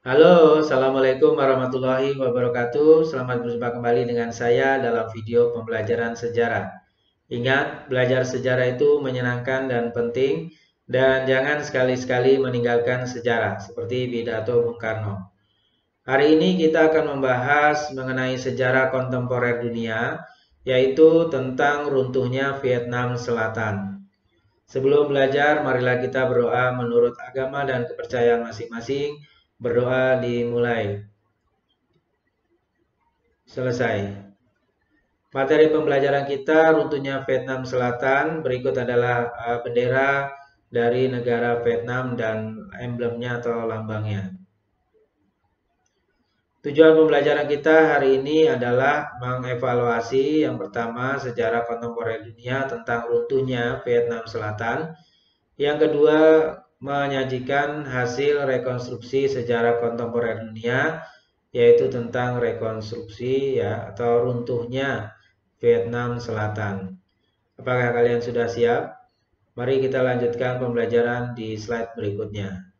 Halo, Assalamualaikum warahmatullahi wabarakatuh. Selamat berjumpa kembali dengan saya dalam video pembelajaran sejarah. Ingat, belajar sejarah itu menyenangkan dan penting, dan jangan sekali-sekali meninggalkan sejarah, seperti pidato Bung Karno. Hari ini kita akan membahas mengenai sejarah kontemporer dunia, yaitu tentang runtuhnya Vietnam Selatan. Sebelum belajar, marilah kita berdoa menurut agama dan kepercayaan masing-masing. Berdoa dimulai. Selesai. Materi pembelajaran kita runtuhnya Vietnam Selatan. Berikut adalah bendera dari negara Vietnam dan emblemnya atau lambangnya. Tujuan pembelajaran kita hari ini adalah mengevaluasi yang pertama sejarah kontemporer dunia tentang runtuhnya Vietnam Selatan. Yang kedua, menyajikan hasil rekonstruksi sejarah kontemporer dunia, yaitu tentang rekonstruksi ya atau runtuhnya Vietnam Selatan. Apakah kalian sudah siap? Mari kita lanjutkan pembelajaran di slide berikutnya.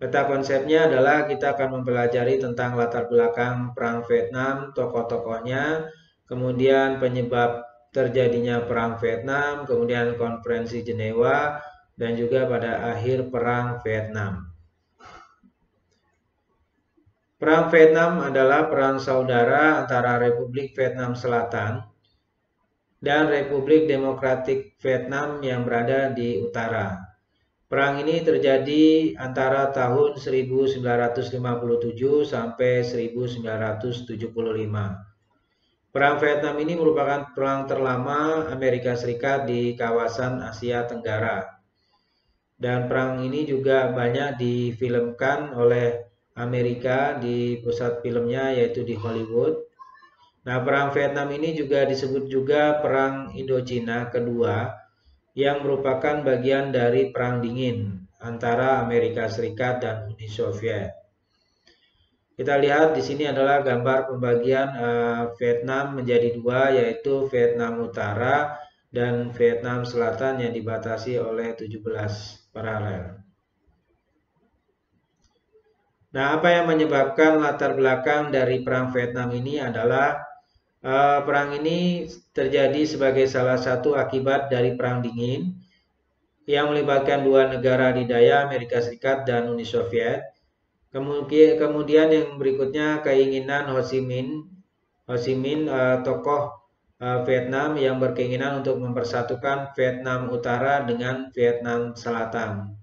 Peta konsepnya adalah kita akan mempelajari tentang latar belakang Perang Vietnam, tokoh-tokohnya, kemudian penyebab terjadinya Perang Vietnam, kemudian Konferensi Jenewa, dan juga pada akhir Perang Vietnam. Perang Vietnam adalah perang saudara antara Republik Vietnam Selatan dan Republik Demokratik Vietnam yang berada di utara. Perang ini terjadi antara tahun 1957 sampai 1975. Perang Vietnam ini merupakan perang terlama Amerika Serikat di kawasan Asia Tenggara. Dan perang ini juga banyak difilmkan oleh Amerika di pusat filmnya yaitu di Hollywood. Nah, perang Vietnam ini juga disebut juga Perang Indochina Kedua yang merupakan bagian dari Perang Dingin antara Amerika Serikat dan Uni Soviet. Kita lihat di sini adalah gambar pembagian Vietnam menjadi dua, yaitu Vietnam Utara dan Vietnam Selatan yang dibatasi oleh 17 paralel. Nah, apa yang menyebabkan latar belakang dari Perang Vietnam ini adalah perang ini terjadi sebagai salah satu akibat dari Perang Dingin yang melibatkan dua negara adidaya Amerika Serikat dan Uni Soviet. Kemudian yang berikutnya keinginan Ho Chi Minh, tokoh Vietnam yang berkeinginan untuk mempersatukan Vietnam Utara dengan Vietnam Selatan.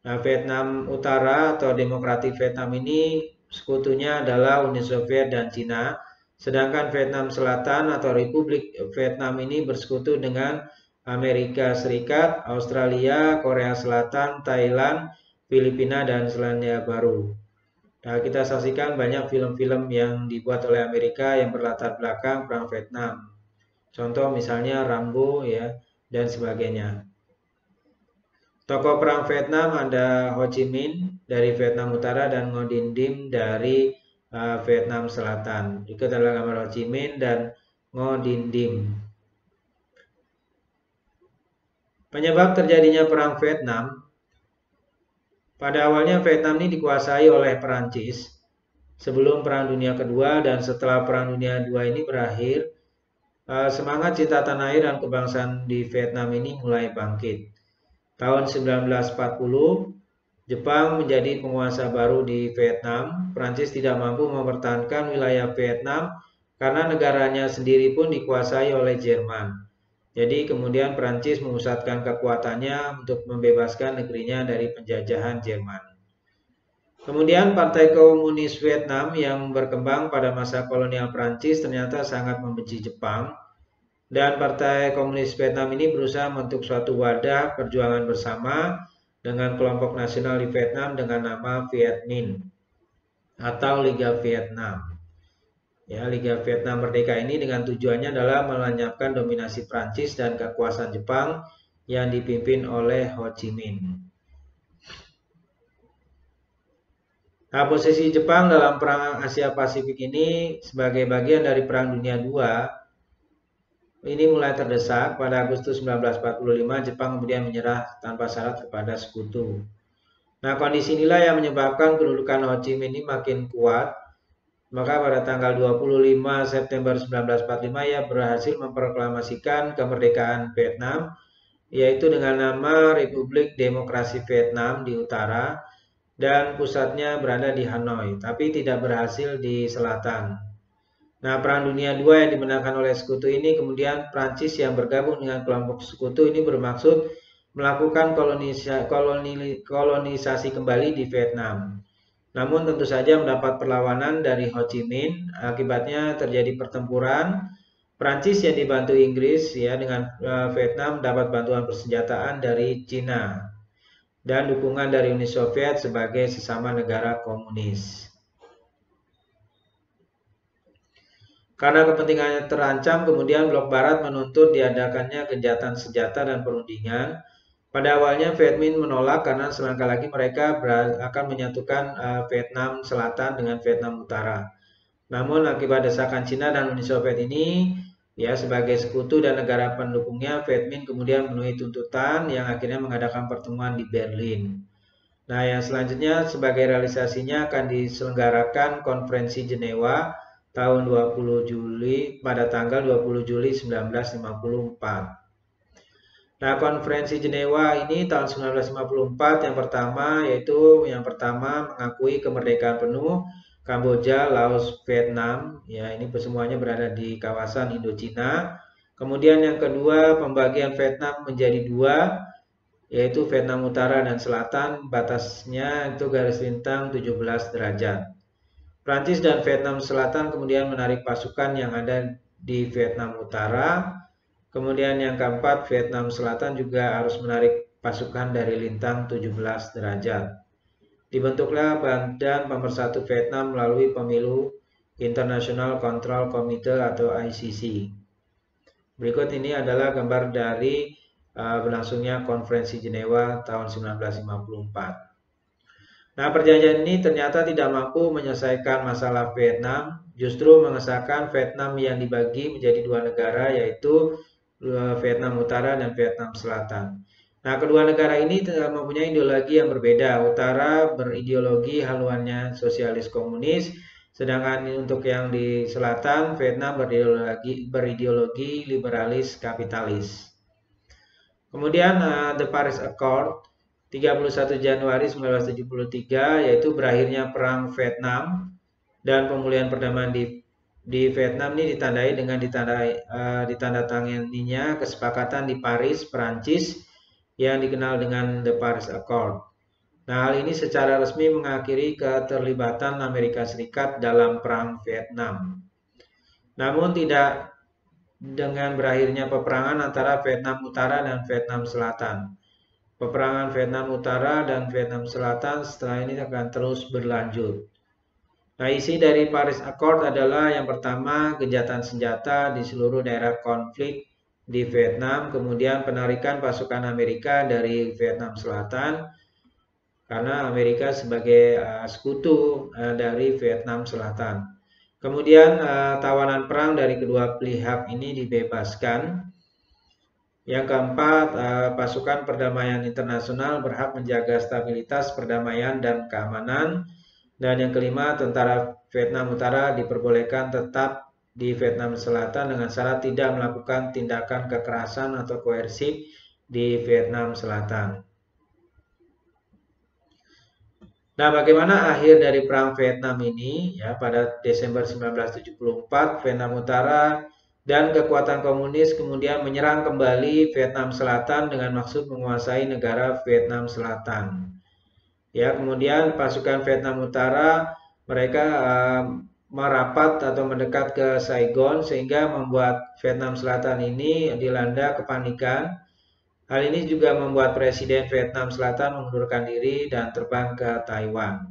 Nah, Vietnam Utara atau Demokratik Vietnam ini sekutunya adalah Uni Soviet dan Cina, sedangkan Vietnam Selatan atau Republik Vietnam ini bersekutu dengan Amerika Serikat, Australia, Korea Selatan, Thailand, Filipina, dan Selandia Baru. Nah, kita saksikan banyak film-film yang dibuat oleh Amerika yang berlatar belakang Perang Vietnam. Contoh misalnya Rambo ya dan sebagainya. Tokoh Perang Vietnam ada Ho Chi Minh dari Vietnam Utara dan Ngo Dinh Diem dari Vietnam Selatan. Berikut adalah gambar Ho Chi Minh dan Ngo Dinh Diem. Penyebab terjadinya Perang Vietnam. Pada awalnya Vietnam ini dikuasai oleh Perancis sebelum Perang Dunia Kedua, dan setelah Perang Dunia II ini berakhir, semangat cinta tanah air dan kebangsaan di Vietnam ini mulai bangkit. Tahun 1940, Jepang menjadi penguasa baru di Vietnam. Prancis tidak mampu mempertahankan wilayah Vietnam karena negaranya sendiri pun dikuasai oleh Jerman. Jadi kemudian Prancis memusatkan kekuatannya untuk membebaskan negerinya dari penjajahan Jerman. Kemudian Partai Komunis Vietnam yang berkembang pada masa kolonial Prancis ternyata sangat membenci Jepang. Dan Partai Komunis Vietnam ini berusaha membentuk suatu wadah perjuangan bersama dengan kelompok nasional di Vietnam dengan nama Viet Minh atau Liga Vietnam. Ya, Liga Vietnam Merdeka ini dengan tujuannya adalah melenyapkan dominasi Prancis dan kekuasaan Jepang yang dipimpin oleh Ho Chi Minh. Nah, posisi Jepang dalam Perang Asia Pasifik ini sebagai bagian dari Perang Dunia II ini mulai terdesak. Pada Agustus 1945, Jepang kemudian menyerah tanpa syarat kepada sekutu. Nah, kondisi inilah yang menyebabkan kedudukan Ho Chi Minh ini makin kuat. Maka pada tanggal 25 September 1945 ia berhasil memproklamasikan kemerdekaan Vietnam, yaitu dengan nama Republik Demokrasi Vietnam di utara dan pusatnya berada di Hanoi, tapi tidak berhasil di selatan. Nah, Perang Dunia II yang dimenangkan oleh sekutu ini, kemudian Prancis yang bergabung dengan kelompok sekutu ini bermaksud melakukan kolonisasi kembali di Vietnam. Namun tentu saja mendapat perlawanan dari Ho Chi Minh, akibatnya terjadi pertempuran. Prancis yang dibantu Inggris ya dengan Vietnam dapat bantuan persenjataan dari Cina dan dukungan dari Uni Soviet sebagai sesama negara komunis. Karena kepentingannya terancam, kemudian Blok Barat menuntut diadakannya gencatan senjata dan perundingan. Pada awalnya Viet Minh menolak karena selangkah lagi mereka akan menyatukan Vietnam Selatan dengan Vietnam Utara. Namun akibat desakan Cina dan Uni Soviet ini, ya sebagai sekutu dan negara pendukungnya, Viet Minh kemudian memenuhi tuntutan yang akhirnya mengadakan pertemuan di Berlin. Nah, yang selanjutnya sebagai realisasinya akan diselenggarakan Konferensi Jenewa tahun 20 Juli pada tanggal 20 Juli 1954. Nah, Konferensi Jenewa ini tahun 1954 yang pertama mengakui kemerdekaan penuh Kamboja, Laos, Vietnam. Ya, ini semuanya berada di kawasan Indochina. Kemudian yang kedua, pembagian Vietnam menjadi dua, yaitu Vietnam Utara dan Selatan. Batasnya itu garis lintang 17 derajat. Prancis dan Vietnam Selatan kemudian menarik pasukan yang ada di Vietnam Utara. Kemudian yang keempat, Vietnam Selatan juga harus menarik pasukan dari lintang 17 derajat. Dibentuklah Badan Pemersatu Vietnam melalui pemilu International Control Committee atau ICC. Berikut ini adalah gambar dari berlangsungnya Konferensi Jenewa tahun 1954. Nah, perjanjian ini ternyata tidak mampu menyelesaikan masalah Vietnam, justru mengesahkan Vietnam yang dibagi menjadi dua negara, yaitu Vietnam Utara dan Vietnam Selatan. Nah, kedua negara ini mempunyai ideologi yang berbeda. Utara berideologi haluannya sosialis komunis, sedangkan untuk yang di selatan, Vietnam berideologi liberalis kapitalis. Kemudian The Paris Accord 31 Januari 1973, yaitu berakhirnya Perang Vietnam dan pemulihan perdamaian di Vietnam ini ditandai dengan ditandatanganinya kesepakatan di Paris, Perancis yang dikenal dengan The Paris Accord. Nah, hal ini secara resmi mengakhiri keterlibatan Amerika Serikat dalam Perang Vietnam. Namun tidak dengan berakhirnya peperangan antara Vietnam Utara dan Vietnam Selatan. Peperangan Vietnam Utara dan Vietnam Selatan setelah ini akan terus berlanjut. Nah, isi dari Paris Accord adalah yang pertama, gencatan senjata di seluruh daerah konflik di Vietnam, kemudian penarikan pasukan Amerika dari Vietnam Selatan, karena Amerika sebagai sekutu dari Vietnam Selatan. Kemudian tawanan perang dari kedua pihak ini dibebaskan. Yang keempat, pasukan perdamaian internasional berhak menjaga stabilitas perdamaian dan keamanan. Dan yang kelima, tentara Vietnam Utara diperbolehkan tetap di Vietnam Selatan dengan syarat tidak melakukan tindakan kekerasan atau koersif di Vietnam Selatan. Nah, bagaimana akhir dari Perang Vietnam ini? Ya, pada Desember 1974, Vietnam Utara dan kekuatan komunis kemudian menyerang kembali Vietnam Selatan dengan maksud menguasai negara Vietnam Selatan. Ya, kemudian pasukan Vietnam Utara mereka merapat atau mendekat ke Saigon sehingga membuat Vietnam Selatan ini dilanda kepanikan. Hal ini juga membuat Presiden Vietnam Selatan mengundurkan diri dan terbang ke Taiwan.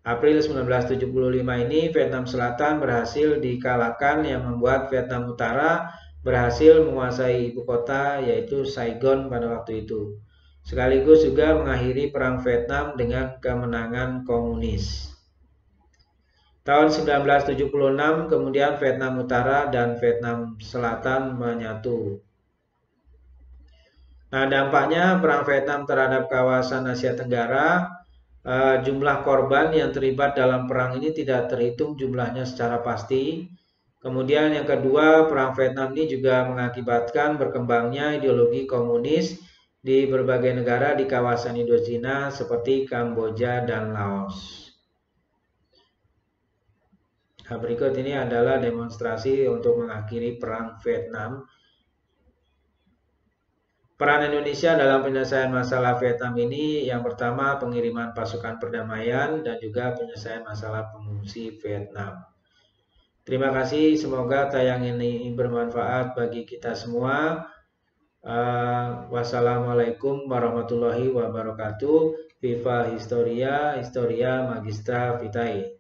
April 1975 ini Vietnam Selatan berhasil dikalahkan yang membuat Vietnam Utara berhasil menguasai ibu kota yaitu Saigon pada waktu itu. Sekaligus juga mengakhiri Perang Vietnam dengan kemenangan komunis. Tahun 1976 kemudian Vietnam Utara dan Vietnam Selatan menyatu. Nah, dampaknya Perang Vietnam terhadap kawasan Asia Tenggara jumlah korban yang terlibat dalam perang ini tidak terhitung jumlahnya secara pasti. Kemudian yang kedua, perang Vietnam ini juga mengakibatkan berkembangnya ideologi komunis di berbagai negara di kawasan Indochina seperti Kamboja dan Laos. Nah, berikut ini adalah demonstrasi untuk mengakhiri perang Vietnam. Peran Indonesia dalam penyelesaian masalah Vietnam ini yang pertama pengiriman pasukan perdamaian dan juga penyelesaian masalah pengungsi Vietnam. Terima kasih, semoga tayang ini bermanfaat bagi kita semua. Wassalamualaikum warahmatullahi wabarakatuh. Viva Historia, Historia Magistra Vitae.